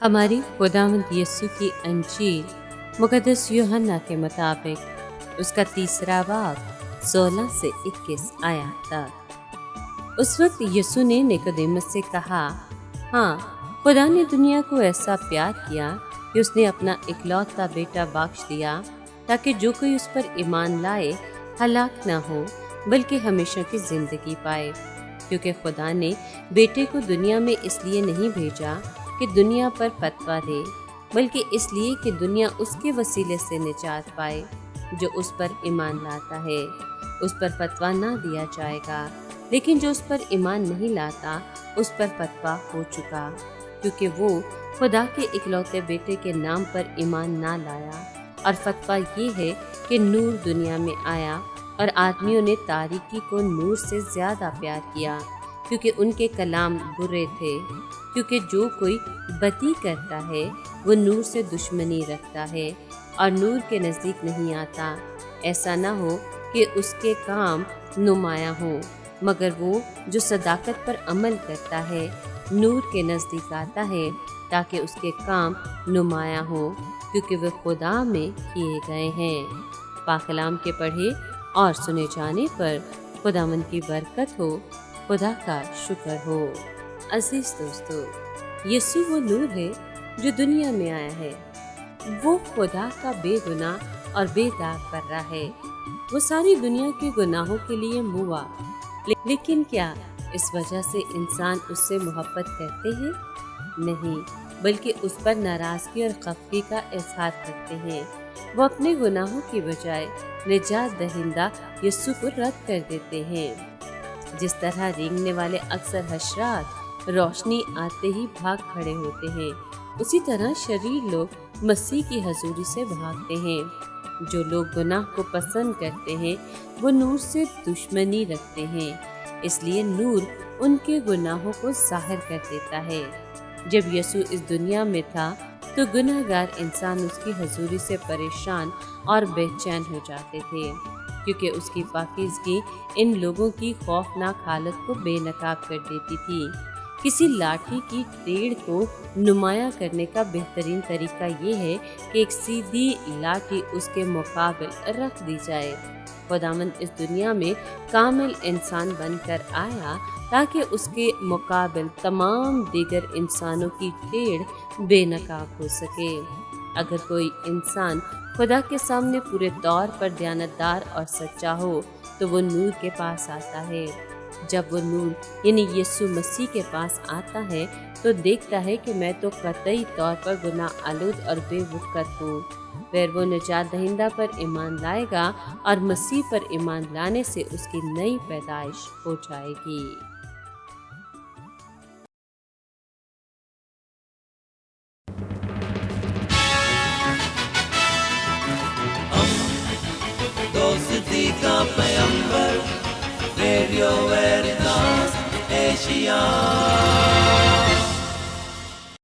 हमारी खुदावंद यीशु की अंजील मुकद्दस यूहन्ना के मुताबिक उसका तीसरा बाब 16 से 21 आयत तक। उस वक्त यीशु ने निकोदेमस से कहा, हाँ, खुदा ने दुनिया को ऐसा प्यार किया कि उसने अपना इकलौता बेटा बख्श दिया, ताकि जो कोई उस पर ईमान लाए हलाक न हो बल्कि हमेशा की जिंदगी पाए। क्योंकि खुदा ने बेटे को दुनिया में इसलिए नहीं भेजा कि दुनिया पर फतवा दे, बल्कि इसलिए कि दुनिया उसके वसीले से निजात पाए। जो उस पर ईमान लाता है उस पर फतवा ना दिया जाएगा, लेकिन जो उस पर ईमान नहीं लाता उस पर फतवा हो चुका, क्योंकि वो खुदा के इकलौते बेटे के नाम पर ईमान ना लाया। और फतवा ये है कि नूर दुनिया में आया और आदमियों ने तारीकी को नूर से ज़्यादा प्यार किया, क्योंकि उनके कलाम बुरे थे। क्योंकि जो कोई बदी करता है वो नूर से दुश्मनी रखता है और नूर के नज़दीक नहीं आता, ऐसा ना हो कि उसके काम नुमाया हो। मगर वो जो सदाकत पर अमल करता है नूर के नज़दीक आता है, ताकि उसके काम नुमाया हो, क्योंकि वे खुदा में किए गए हैं। पाकलाम के पढ़े और सुने जाने पर खुदावंद की बरकत हो, खुदा का शुक्र हो। अजीज दोस्तों, यीशु वो नूर है जो दुनिया में आया है। वो खुदा का बेगुनाह और बेदाग बर्रा है। वो सारी दुनिया के गुनाहों के लिए मुआ, लेकिन क्या इस वजह से इंसान उससे मोहब्बत करते हैं? नहीं, बल्कि उस पर नाराजगी और खफगी का इजहार करते हैं। वो अपने गुनाहों की बजाय निजात दहिंदा यीशु को रद्द कर देते हैं। जिस तरह रेंगने वाले अक्सर हशरात रोशनी आते ही भाग खड़े होते हैं, उसी तरह शरीर लोग मसीह की हजूरी से भागते हैं। जो लोग गुनाह को पसंद करते हैं वो नूर से दुश्मनी रखते हैं, इसलिए नूर उनके गुनाहों को जाहिर कर देता है। जब यीशु इस दुनिया में था तो गुनहगार इंसान उसकी हजूरी से परेशान और बेचैन हो जाते थे, क्योंकि उसकी पाकीज़गी इन लोगों की खौफनाक हालत को बेनकाब कर देती थी। किसी लाठी की टेढ़ को नुमाया करने का बेहतरीन तरीका ये है कि एक सीधी लाठी उसके मुकाबिल रख दी जाए। खुदावंद इस दुनिया में कामिल इंसान बनकर आया ताकि उसके मुकाबिल तमाम दीगर इंसानों की टेढ़ बेनकाब हो सके। अगर कोई इंसान खुदा के सामने पूरे तौर पर दयानतदार और सच्चा हो तो वो नूर के पास आता है। जब वो नूर यानी यीशु मसीह के पास आता है तो देखता है कि मैं तो कतई तौर पर गुनाह आलूद और बेवकूफ़ हूँ। फिर वो निजात दहिंदा पर ईमान लाएगा और मसीह पर ईमान लाने से उसकी नई पैदाइश हो जाएगी। दोस्ती का पैगंबर, रेडियो वेरितास एशिया।